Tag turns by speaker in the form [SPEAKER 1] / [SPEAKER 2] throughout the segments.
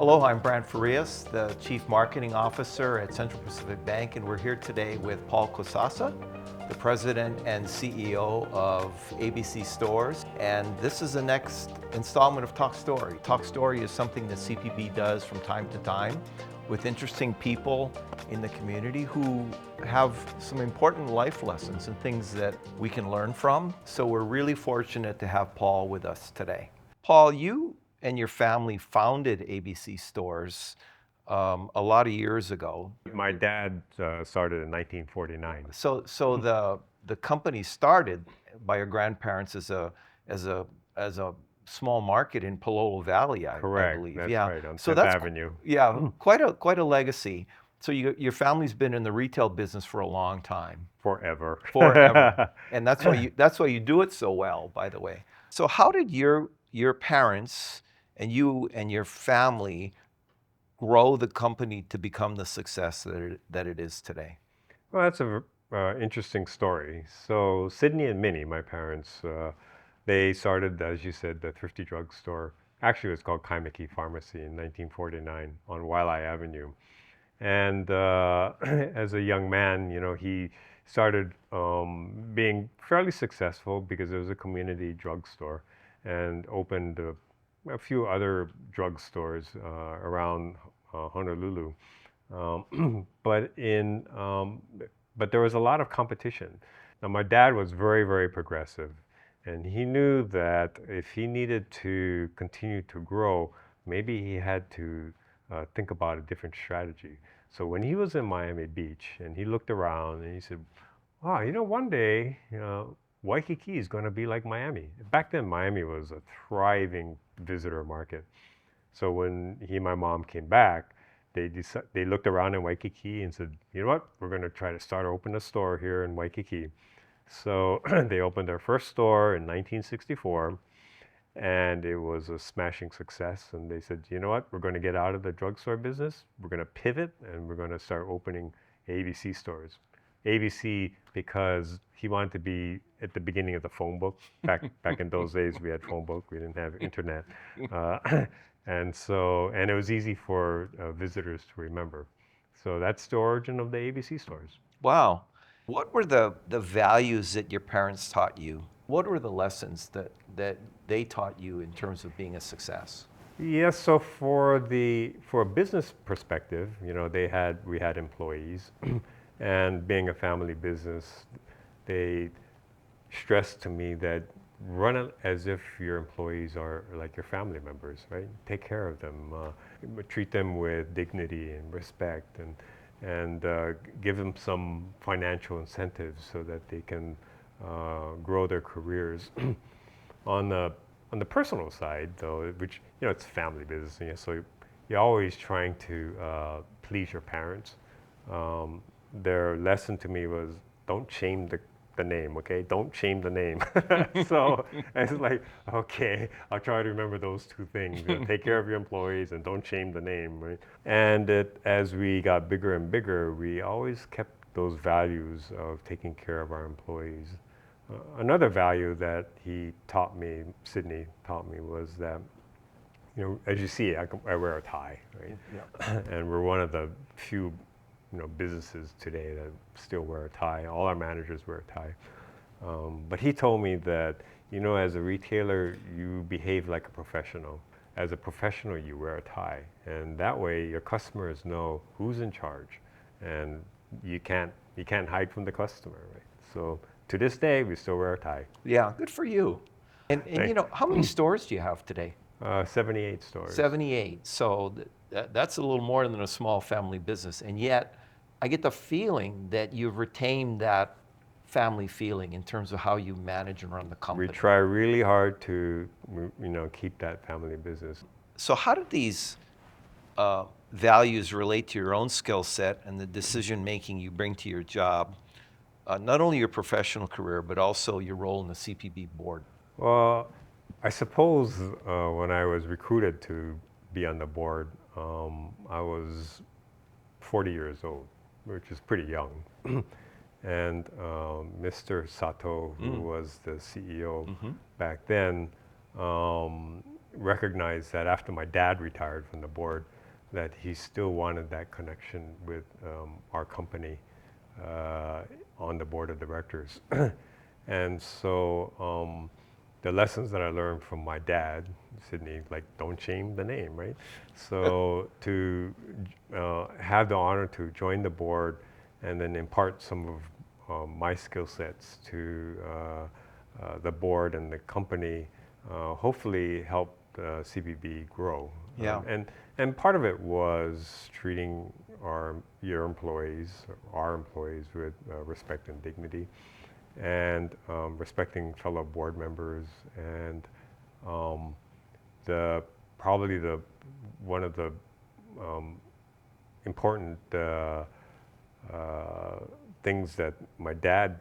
[SPEAKER 1] Aloha, I'm Brandt Farias, the Chief Marketing Officer at Central Pacific Bank, and we're here today with Paul Kosasa, the President and CEO of ABC Stores. And this is the next installment of Talk Story. Talk Story is something that CPB does from time to time with interesting people in the community who have some important life lessons and things that we can learn from. So we're really fortunate to have Paul with us today. Paul, you and your family founded ABC Stores a lot of years ago.
[SPEAKER 2] My dad started in 1949.
[SPEAKER 1] So the company started by your grandparents as a small market in Palolo Valley, I believe.
[SPEAKER 2] That's
[SPEAKER 1] yeah.
[SPEAKER 2] right, on
[SPEAKER 1] So
[SPEAKER 2] Fifth
[SPEAKER 1] that's
[SPEAKER 2] Avenue.
[SPEAKER 1] yeah, quite a legacy. So your family's been in the retail business for a long time.
[SPEAKER 2] Forever.
[SPEAKER 1] Forever. And that's why you do it so well, by the way. So how did your parents and you and your family grow the company to become the success that it is today?
[SPEAKER 2] Well, that's a interesting story. So Sydney and Minnie, my parents, they started, as you said, the thrifty drugstore. Actually, it was called Kaimaki Pharmacy in 1949 on Wailea Avenue. And as a young man, he started being fairly successful because it was a community drugstore and opened a few other drugstores around Honolulu. But but there was a lot of competition. Now, my dad was very, very progressive, and he knew that if he needed to continue to grow, maybe he had to think about a different strategy. So when he was in Miami Beach and he looked around and he said, "Wow, one day, Waikiki is going to be like Miami." Back then, Miami was a thriving visitor market. So when he and my mom came back, they looked around in Waikiki and said, "You know what? We're going to try to open a store here in Waikiki." So they opened their first store in 1964, and it was a smashing success. And they said, "You know what? We're going to get out of the drugstore business. We're going to pivot, and we're going to start opening ABC stores." ABC because he wanted to be at the beginning of the phone book. Back in those days, we had phone book. We didn't have internet. And it was easy for visitors to remember. So that's the origin of the ABC stores.
[SPEAKER 1] Wow. What were the values that your parents taught you? What were the lessons that they taught you in terms of being a success?
[SPEAKER 2] Yes, so for a business perspective, we had employees, and being a family business, they stressed to me that run it as if your employees are like your family members, right? Take care of them, treat them with dignity and respect, and give them some financial incentives so that they can grow their careers. On the personal side, though, which it's family business, so you're always trying to please your parents. Their lesson to me was, don't shame the name, okay? Don't shame the name. So it's like, okay, I'll try to remember those two things. Take care of your employees and don't shame the name, right? And as we got bigger and bigger, we always kept those values of taking care of our employees. Another value that Sydney taught me, was that, as you see, I wear a tie, right?
[SPEAKER 1] Yeah.
[SPEAKER 2] And we're one of the few businesses today that still wear a tie. All our managers wear a tie. But he told me that, as a retailer, you behave like a professional. As a professional, you wear a tie. And that way, your customers know who's in charge. And you can't hide from the customer, right? So to this day, we still wear a tie.
[SPEAKER 1] Yeah, good for you. And how many stores do you have today?
[SPEAKER 2] 78 stores.
[SPEAKER 1] 78. So that's a little more than a small family business. And yet, I get the feeling that you've retained that family feeling in terms of how you manage and run the company.
[SPEAKER 2] We try really hard to, keep that family business.
[SPEAKER 1] So how did these values relate to your own skill set and the decision making you bring to your job, not only your professional career, but also your role in the CPB board?
[SPEAKER 2] Well, I suppose when I was recruited to be on the board, I was 40 years old, which is pretty young. And Mr. Sato, who was the CEO back then, recognized that after my dad retired from the board, that he still wanted that connection with our company on the board of directors. And so the lessons that I learned from my dad, Sydney, like don't shame the name, right? So to have the honor to join the board and then impart some of my skill sets to the board and the company, hopefully help CPB grow.
[SPEAKER 1] Yeah.
[SPEAKER 2] And part of it was treating your employees, our employees with respect and dignity, and respecting fellow board members, and probably one of the important things that my dad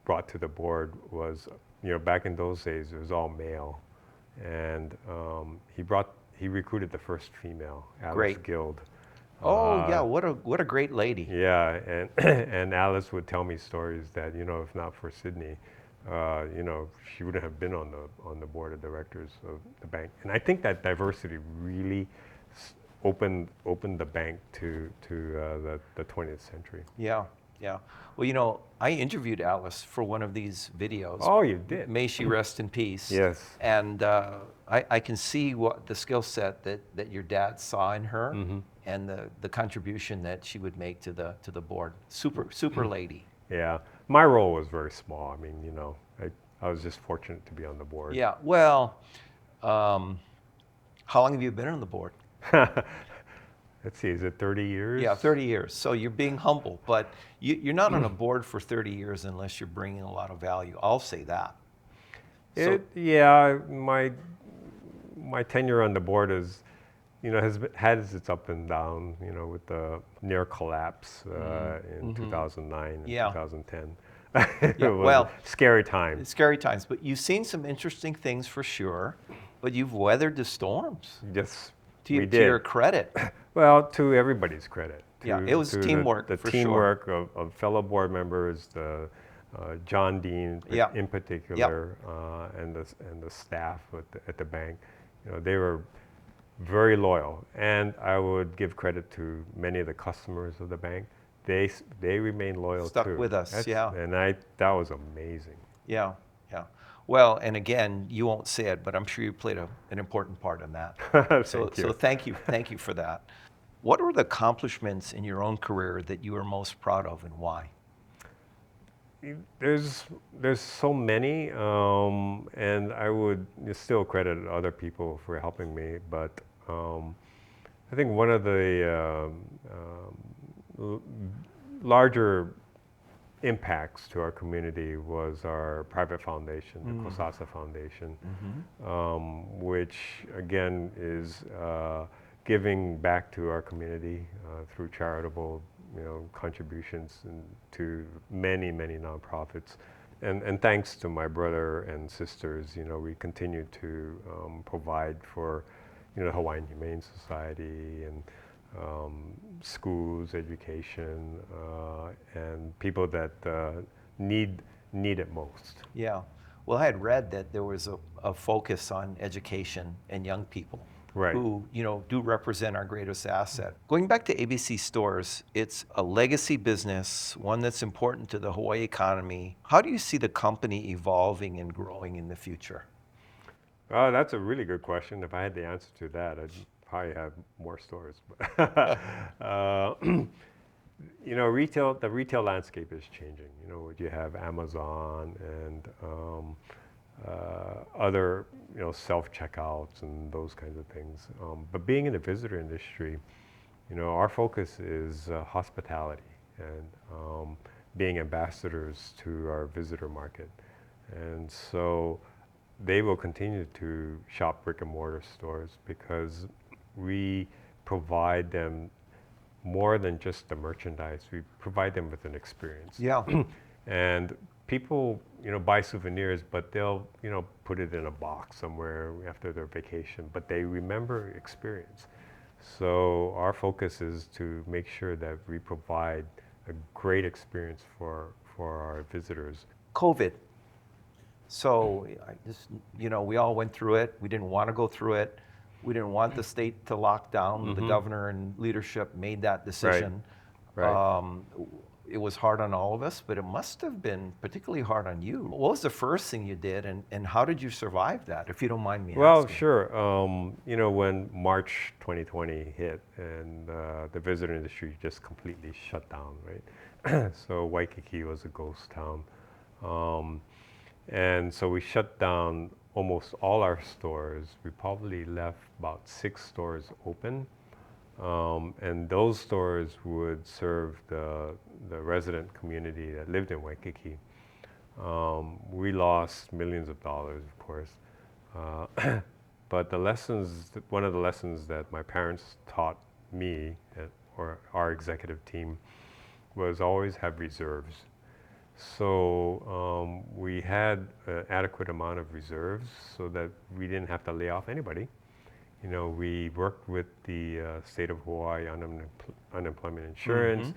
[SPEAKER 2] brought to the board was, back in those days it was all male, and he recruited the first female, Alice
[SPEAKER 1] Great.
[SPEAKER 2] Guild.
[SPEAKER 1] Oh yeah, what a great lady.
[SPEAKER 2] Yeah, and and Alice would tell me stories that, if not for Sydney, she wouldn't have been on the board of directors of the bank. And I think that diversity really opened the bank to the 20th century.
[SPEAKER 1] Yeah, yeah. Well, I interviewed Alice for one of these videos.
[SPEAKER 2] Oh, you did?
[SPEAKER 1] May she rest in peace.
[SPEAKER 2] Yes.
[SPEAKER 1] And I can see what the skill set that your dad saw in her, and the contribution that she would make to the board. Super lady.
[SPEAKER 2] Yeah, my role was very small. I mean, I was just fortunate to be on the board.
[SPEAKER 1] Yeah. Well, how long have you been on the board?
[SPEAKER 2] Let's see, is it 30 years?
[SPEAKER 1] Yeah, 30 years. So you're being humble, but you're not on a board for 30 years unless you're bringing a lot of value. I'll say that.
[SPEAKER 2] Yeah, my tenure on the board has had its up and down, with the near collapse in 2009 and 2010.
[SPEAKER 1] Yeah, well,
[SPEAKER 2] scary times.
[SPEAKER 1] Scary times, but you've seen some interesting things for sure, but you've weathered the storms.
[SPEAKER 2] Yes,
[SPEAKER 1] we did. To your credit.
[SPEAKER 2] Well, to everybody's credit.
[SPEAKER 1] It was teamwork.
[SPEAKER 2] The
[SPEAKER 1] for
[SPEAKER 2] teamwork
[SPEAKER 1] sure.
[SPEAKER 2] of fellow board members, John Dean in particular, and the staff at the bank. They were very loyal, and I would give credit to many of the customers of the bank. They remain loyal too.
[SPEAKER 1] Stuck with us,
[SPEAKER 2] And that was amazing.
[SPEAKER 1] Yeah. Well, and again, you won't say it, but I'm sure you played an important part in that. So thank you for that. What were the accomplishments in your own career that you are most proud of, and why?
[SPEAKER 2] There's so many, and I would still credit other people for helping me, but I think one of the larger impacts to our community was our private foundation, the Kosasa Foundation, which again is giving back to our community through charitable contributions to many nonprofits. And thanks to my brother and sisters, we continue to provide for the Hawaiian Humane Society and schools, education, and people that need it most.
[SPEAKER 1] Yeah. Well, I had read that there was a focus on education and young people.
[SPEAKER 2] Right.
[SPEAKER 1] Who do represent our greatest asset. Going back to ABC Stores, it's a legacy business, one that's important to the Hawaii economy. How do you see the company evolving and growing in the future?
[SPEAKER 2] That's a really good question. If I had the answer to that, I'd probably have more stores. The retail landscape is changing. You have Amazon and other self-checkouts and those kinds of things. But being in the visitor industry, our focus is hospitality and being ambassadors to our visitor market. And so they will continue to shop brick and mortar stores because we provide them more than just the merchandise. We provide them with an experience.
[SPEAKER 1] Yeah.
[SPEAKER 2] And people, buy souvenirs, but they'll, put it in a box somewhere after their vacation, but they remember experience. So our focus is to make sure that we provide a great experience for our visitors.
[SPEAKER 1] COVID. So I just, we all went through it. We didn't want to go through it. We didn't want the state to lock down. The governor and leadership made that decision.
[SPEAKER 2] Right.
[SPEAKER 1] It was hard on all of us, but it must have been particularly hard on you. What was the first thing you did, and how did you survive that, if you don't mind me
[SPEAKER 2] Well,
[SPEAKER 1] asking?
[SPEAKER 2] sure. When March 2020 hit and the visitor industry just completely shut down, right? So Waikiki was a ghost town. And so we shut down almost all our stores. We probably left about 6 stores open. And those stores would serve the resident community that lived in Waikiki. We lost millions of dollars, of course. But one of the lessons that my parents taught me or our executive team was always have reserves. So we had an adequate amount of reserves so that we didn't have to lay off anybody. We worked with the state of Hawaii unemployment insurance.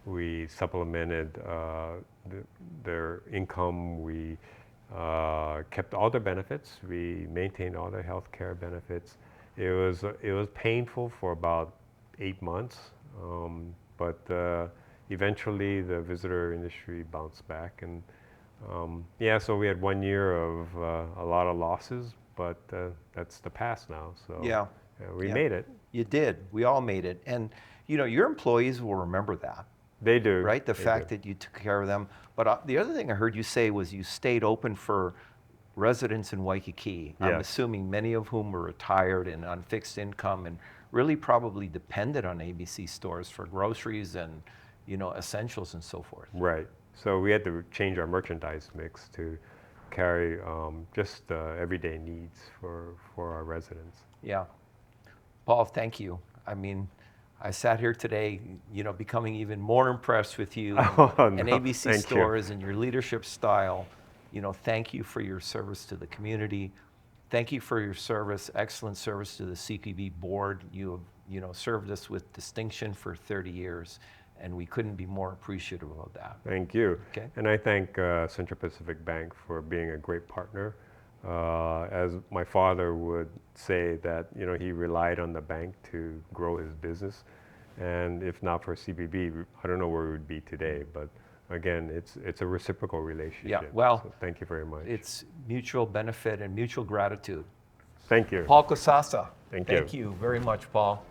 [SPEAKER 2] We supplemented their income. We kept all their benefits. We maintained all their health care benefits. It was painful for about 8 months, but eventually the visitor industry bounced back, and so we had 1 year of a lot of losses, but that's the past now. So we made it.
[SPEAKER 1] You did. We all made it, and your employees will remember that.
[SPEAKER 2] They do.
[SPEAKER 1] Right? The fact that you took care of them. But the other thing I heard you say was you stayed open for residents in Waikiki.
[SPEAKER 2] Yes.
[SPEAKER 1] I'm assuming many of whom were retired and on fixed income and really probably depended on ABC stores for groceries and, essentials and so forth.
[SPEAKER 2] Right. So we had to change our merchandise mix to carry just everyday needs for our residents.
[SPEAKER 1] Yeah. Paul, thank you. I mean, I sat here today, becoming even more impressed with you and ABC stores and your leadership style. Thank you for your service to the community. Thank you for your service, excellent service to the CPB board. You have, served us with distinction for 30 years, and we couldn't be more appreciative of that.
[SPEAKER 2] Thank you.
[SPEAKER 1] Okay.
[SPEAKER 2] And I thank Central Pacific Bank for being a great partner. As my father would say that, he relied on the bank to grow his business. And if not for CPB, I don't know where we would be today. But again, it's a reciprocal relationship.
[SPEAKER 1] Yeah, well,
[SPEAKER 2] so thank you very much.
[SPEAKER 1] It's mutual benefit and mutual gratitude.
[SPEAKER 2] Thank you.
[SPEAKER 1] Paul Kosasa.
[SPEAKER 2] Thank you.
[SPEAKER 1] Thank you very much, Paul.